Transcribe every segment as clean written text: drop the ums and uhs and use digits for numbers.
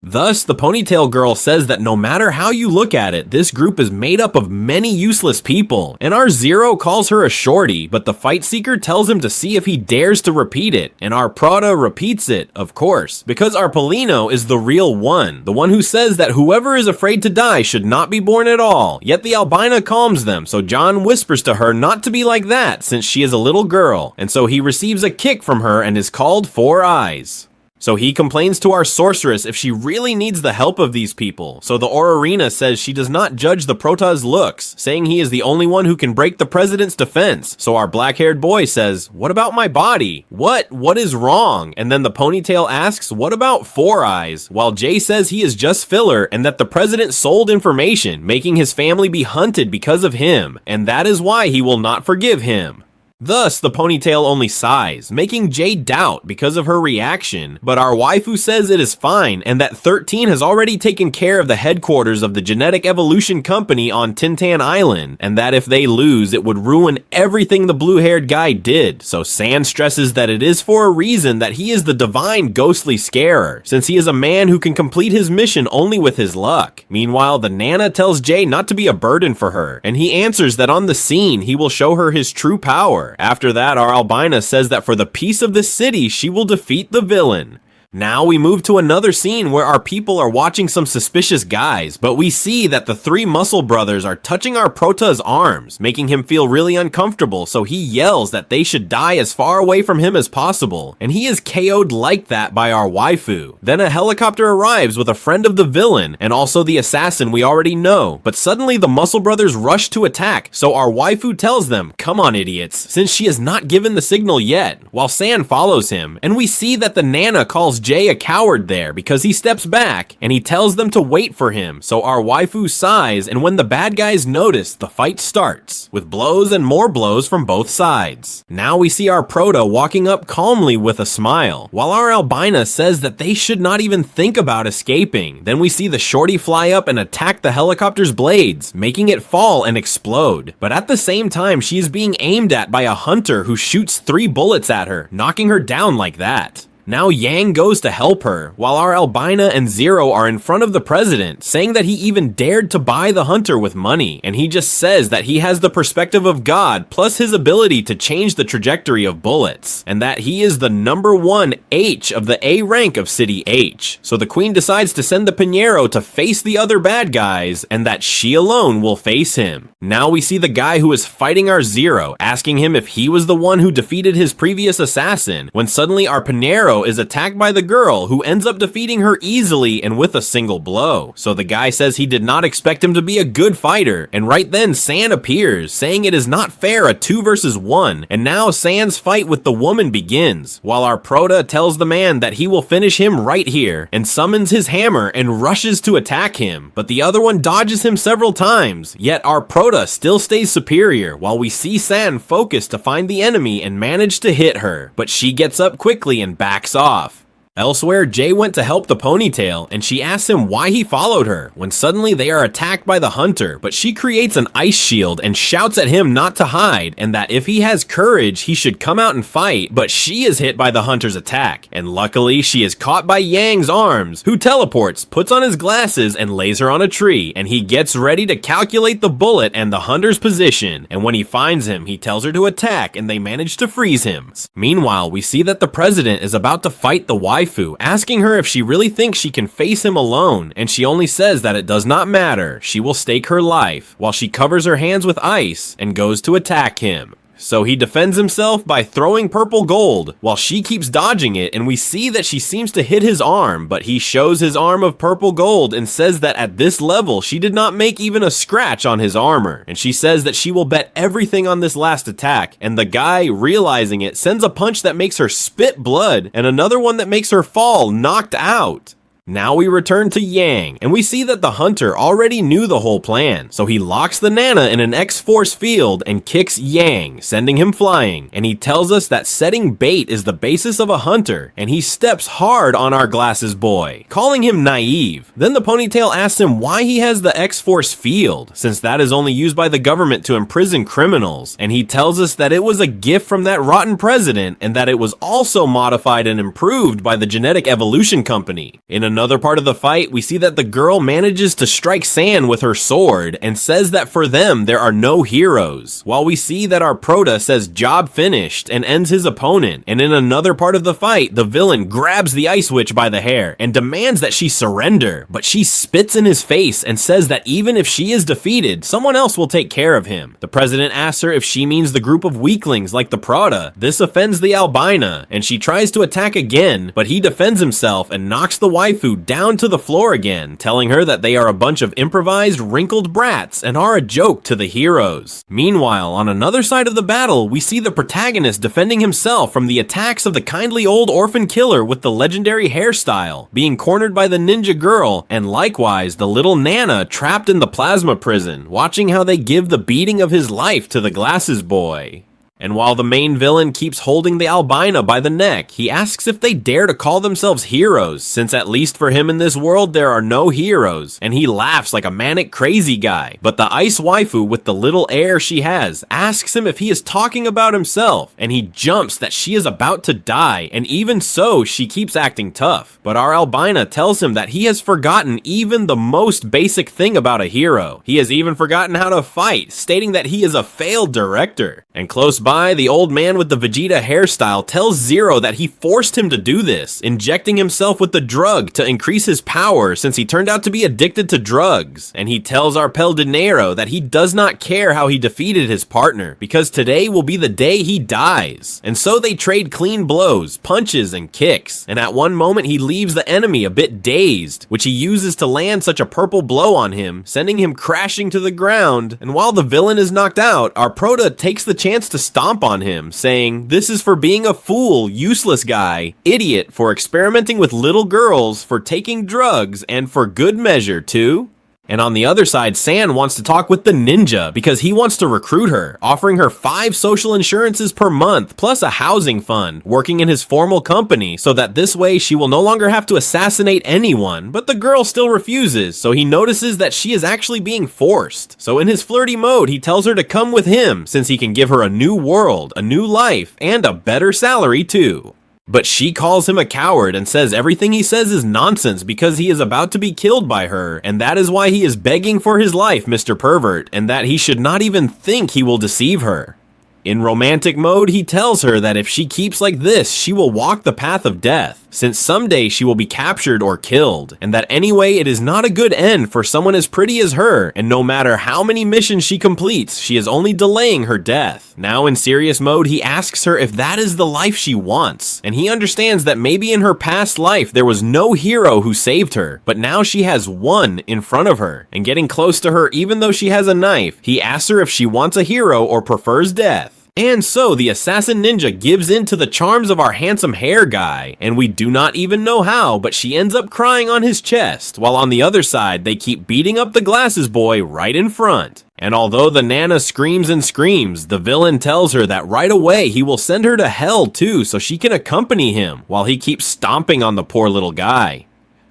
Thus, the Ponytail Girl says that no matter how you look at it, this group is made up of many useless people, and our Zero calls her a shorty, but the Fight Seeker tells him to see if he dares to repeat it, and our Prota repeats it, of course, because our Polino is the real one, the one who says that whoever is afraid to die should not be born at all, yet the Albina calms them, so John whispers to her not to be like that since she is a little girl, and so he receives a kick from her and is called Four Eyes. So he complains to our sorceress if she really needs the help of these people. So the Orarina says she does not judge the Prota's looks, saying he is the only one who can break the president's defense. So our black-haired boy says, "What about my body? What is wrong?" And then the Ponytail asks, "What about Four Eyes?" While Jay says he is just filler and that the president sold information, making his family be hunted because of him, and that is why he will not forgive him. Thus, the Ponytail only sighs, making Jay doubt because of her reaction, but our waifu says it is fine and that 13 has already taken care of the headquarters of the Genetic Evolution Company on Tintan Island, and that if they lose, it would ruin everything the blue-haired guy did. So San stresses that it is for a reason that he is the divine ghostly scarer, since he is a man who can complete his mission only with his luck. Meanwhile, the Nana tells Jay not to be a burden for her, and he answers that on the scene, he will show her his true power. After that, our Albina says that for the peace of the city, she will defeat the villain. Now we move to another scene where our people are watching some suspicious guys, but we see that the three muscle brothers are touching our Prota's arms, making him feel really uncomfortable, so he yells that they should die as far away from him as possible, and he is KO'd like that by our waifu. Then a helicopter arrives with a friend of the villain, and also the assassin we already know, but suddenly the muscle brothers rush to attack, so our waifu tells them, "Come on idiots," since she has not given the signal yet, while San follows him, and we see that the Nana calls Jay a coward there because he steps back and he tells them to wait for him, so our waifu sighs, and when the bad guys notice, the fight starts, with blows and more blows from both sides. Now we see our Prota walking up calmly with a smile, while our Albina says that they should not even think about escaping. Then we see the shorty fly up and attack the helicopter's blades, making it fall and explode, but at the same time she is being aimed at by a hunter who shoots 3 bullets at her, knocking her down like that. Now Yang goes to help her, while our Albina and Zero are in front of the president, saying that he even dared to buy the hunter with money, and he just says that he has the perspective of God plus his ability to change the trajectory of bullets, and that he is the #1 H of the A rank of City H. So the queen decides to send the Pinheiro to face the other bad guys, and that she alone will face him. Now we see the guy who is fighting our Zero, asking him if he was the one who defeated his previous assassin, when suddenly our Pinheiro is attacked by the girl, who ends up defeating her easily and with a single blow. So the guy says he did not expect him to be a good fighter, and right then San appears, saying it is not fair a 2 versus 1, and now San's fight with the woman begins, while our Prota tells the man that he will finish him right here, and summons his hammer and rushes to attack him, but the other one dodges him several times, yet our Prota still stays superior, while we see San focus to find the enemy and manage to hit her, but she gets up quickly and backs off. Elsewhere, Jay went to help the Ponytail, and she asks him why he followed her, when suddenly they are attacked by the hunter, but she creates an ice shield and shouts at him not to hide, and that if he has courage, he should come out and fight, but she is hit by the hunter's attack, and luckily she is caught by Yang's arms, who teleports, puts on his glasses, and lays her on a tree, and he gets ready to calculate the bullet and the hunter's position, and when he finds him, he tells her to attack, and they manage to freeze him. Meanwhile, we see that the president is about to fight the wife, asking her if she really thinks she can face him alone, and she only says that it does not matter, she will stake her life, while she covers her hands with ice and goes to attack him. So he defends himself by throwing purple gold, while she keeps dodging it, and we see that she seems to hit his arm, but he shows his arm of purple gold and says that at this level she did not make even a scratch on his armor, and she says that she will bet everything on this last attack, and the guy, realizing it, sends a punch that makes her spit blood, and another one that makes her fall knocked out. Now we return to Yang, and we see that the hunter already knew the whole plan, so he locks the Nana in an X-Force field and kicks Yang, sending him flying, and he tells us that setting bait is the basis of a hunter, and he steps hard on our Glasses boy, calling him naive. Then the Ponytail asks him why he has the X-Force field, since that is only used by the government to imprison criminals, and he tells us that it was a gift from that rotten president, and that it was also modified and improved by the Genetic Evolution Company. In another part of the fight, we see that the girl manages to strike San with her sword and says that for them there are no heroes, while we see that our Prota says job finished and ends his opponent. And in another part of the fight, the villain grabs the Ice Witch by the hair and demands that she surrender, but she spits in his face and says that even if she is defeated, someone else will take care of him. The president asks her if she means the group of weaklings like the Prota. This offends the Albina, and she tries to attack again, but he defends himself and knocks the waifu down to the floor again, telling her that they are a bunch of improvised, wrinkled brats and are a joke to the heroes. Meanwhile, on another side of the battle, we see the protagonist defending himself from the attacks of the kindly old orphan killer with the legendary hairstyle, being cornered by the ninja girl, and likewise the little Nana trapped in the plasma prison, watching how they give the beating of his life to the glasses boy. And while the main villain keeps holding the Albina by the neck, he asks if they dare to call themselves heroes, since at least for him in this world there are no heroes, and he laughs like a manic crazy guy. But the ice waifu with the little air she has asks him if he is talking about himself, and he jumps that she is about to die, and even so she keeps acting tough. But our Albina tells him that he has forgotten even the most basic thing about a hero. He has even forgotten how to fight, stating that he is a failed director. And close by, the old man with the Vegeta hairstyle tells Zero that he forced him to do this, injecting himself with the drug to increase his power since he turned out to be addicted to drugs. And he tells Arpel Dinero that he does not care how he defeated his partner, because today will be the day he dies. And so they trade clean blows, punches, and kicks. And at one moment he leaves the enemy a bit dazed, which he uses to land such a purple blow on him, sending him crashing to the ground. And while the villain is knocked out, our Prota takes the chance to stomp on him, saying, "This is for being a fool, useless guy, idiot, for experimenting with little girls, for taking drugs, and for good measure too." And on the other side, San wants to talk with the ninja because he wants to recruit her, offering her 5 social insurances per month, plus a housing fund, working in his formal company, so that this way she will no longer have to assassinate anyone. But the girl still refuses, so he notices that she is actually being forced. So in his flirty mode, he tells her to come with him, since he can give her a new world, a new life, and a better salary too. But she calls him a coward and says everything he says is nonsense because he is about to be killed by her, and that is why he is begging for his life, Mr. Pervert, and that he should not even think he will deceive her. In romantic mode, he tells her that if she keeps like this, she will walk the path of death, since someday she will be captured or killed, and that anyway it is not a good end for someone as pretty as her, and no matter how many missions she completes, she is only delaying her death. Now in serious mode, he asks her if that is the life she wants, and he understands that maybe in her past life there was no hero who saved her, but now she has one in front of her, and getting close to her even though she has a knife, he asks her if she wants a hero or prefers death. And so the assassin ninja gives in to the charms of our handsome hair guy, and we do not even know how, but she ends up crying on his chest, while on the other side they keep beating up the glasses boy right in front. And although the Nana screams and screams, the villain tells her that right away he will send her to hell too so she can accompany him, while he keeps stomping on the poor little guy.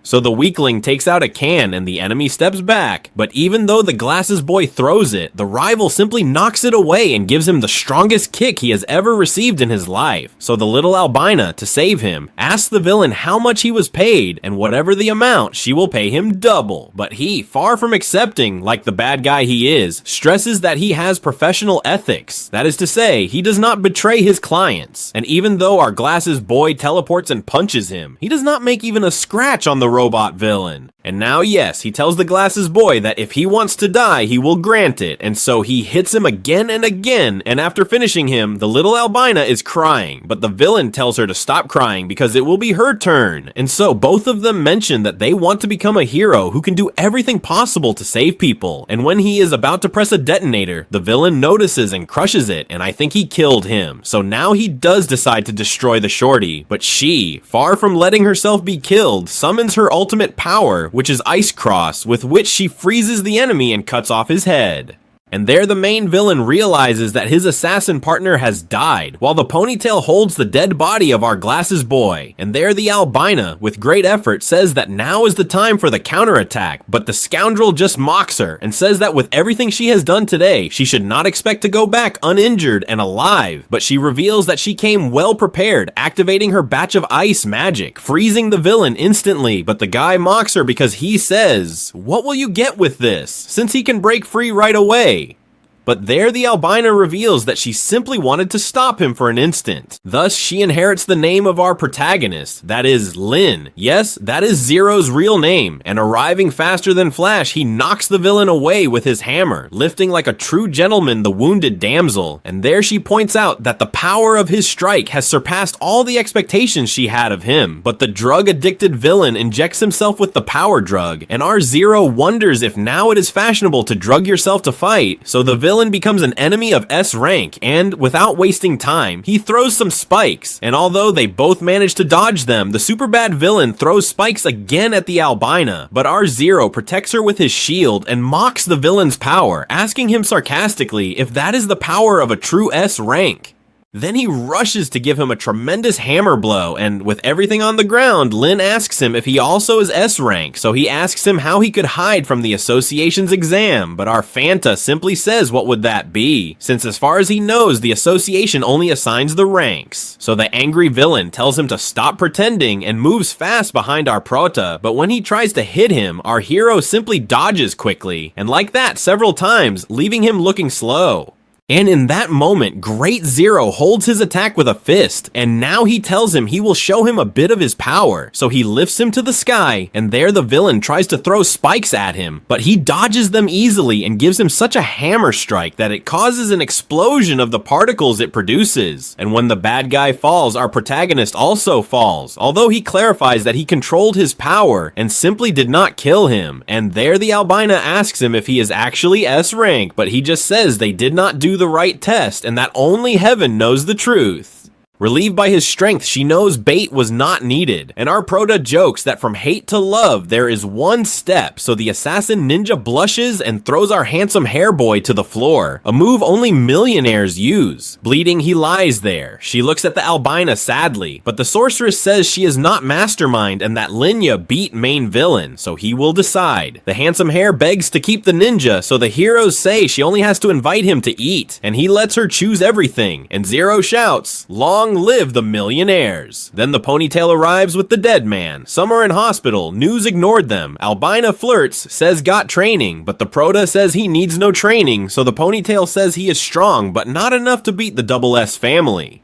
So the weakling takes out a can and the enemy steps back, but even though the glasses boy throws it, the rival simply knocks it away and gives him the strongest kick he has ever received in his life. So the little Albina, to save him, asks the villain how much he was paid, and whatever the amount, she will pay him double. But he, far from accepting, like the bad guy he is, stresses that he has professional ethics. That is to say, he does not betray his clients. And even though our glasses boy teleports and punches him, he does not make even a scratch on the robot villain. And now, yes, he tells the glasses boy that if he wants to die, he will grant it, and so he hits him again and again, and after finishing him, the little Albina is crying, but the villain tells her to stop crying because it will be her turn. And so both of them mention that they want to become a hero who can do everything possible to save people, and when he is about to press a detonator, the villain notices and crushes it, and I think he killed him. So now he does decide to destroy the shorty, but she, far from letting herself be killed, summons her ultimate power, which is Ice Cross, with which she freezes the enemy and cuts off his head. And there the main villain realizes that his assassin partner has died, while the Ponytail holds the dead body of our glasses boy. And there the Albina, with great effort, says that now is the time for the counterattack, but the scoundrel just mocks her and says that with everything she has done today, she should not expect to go back uninjured and alive. But she reveals that she came well prepared, activating her batch of ice magic, freezing the villain instantly, but the guy mocks her because he says, "What will you get with this, since he can break free right away?" But there the Albina reveals that she simply wanted to stop him for an instant. Thus, she inherits the name of our protagonist, that is Lin. Yes, that is Zero's real name, and arriving faster than Flash, he knocks the villain away with his hammer, lifting like a true gentleman the wounded damsel. And there she points out that the power of his strike has surpassed all the expectations she had of him. But the drug-addicted villain injects himself with the power drug, and our Zero wonders if now it is fashionable to drug yourself to fight, so the villain becomes an enemy of S rank, and without wasting time, he throws some spikes, and although they both manage to dodge them, the superbad villain throws spikes again at the Albina, but our Zero protects her with his shield and mocks the villain's power, asking him sarcastically if that is the power of a true S rank. Then he rushes to give him a tremendous hammer blow, and with everything on the ground, Lin asks him if he also is S rank, so he asks him how he could hide from the association's exam, but our Fanta simply says what would that be, since as far as he knows, the association only assigns the ranks. So the angry villain tells him to stop pretending and moves fast behind our Prota, but when he tries to hit him, our hero simply dodges quickly, and like that several times, leaving him looking slow. And in that moment, Great Zero holds his attack with a fist, and now he tells him he will show him a bit of his power. So he lifts him to the sky, and there the villain tries to throw spikes at him, but he dodges them easily and gives him such a hammer strike that it causes an explosion of the particles it produces. And when the bad guy falls, our protagonist also falls, although he clarifies that he controlled his power and simply did not kill him. And there the Albina asks him if he is actually S rank, but he just says they did not do the right test and that only heaven knows the truth. Relieved by his strength, she knows bait was not needed, and our Prota jokes that from hate to love there is one step, so the assassin ninja blushes and throws our handsome hair boy to the floor, a move only millionaires use. Bleeding, he lies there. She looks at the Albina sadly, but the sorceress says she is not mastermind and that Linya beat main villain, so he will decide. The handsome hair begs to keep the ninja, so the heroes say she only has to invite him to eat, and he lets her choose everything, and Zero shouts, "Long live the millionaires." Then the Ponytail arrives with the dead man. Some are in hospital, News ignored them. Albina flirts, says got training, but the Prota says he needs no training, so the Ponytail says he is strong, but not enough to beat the Double S family.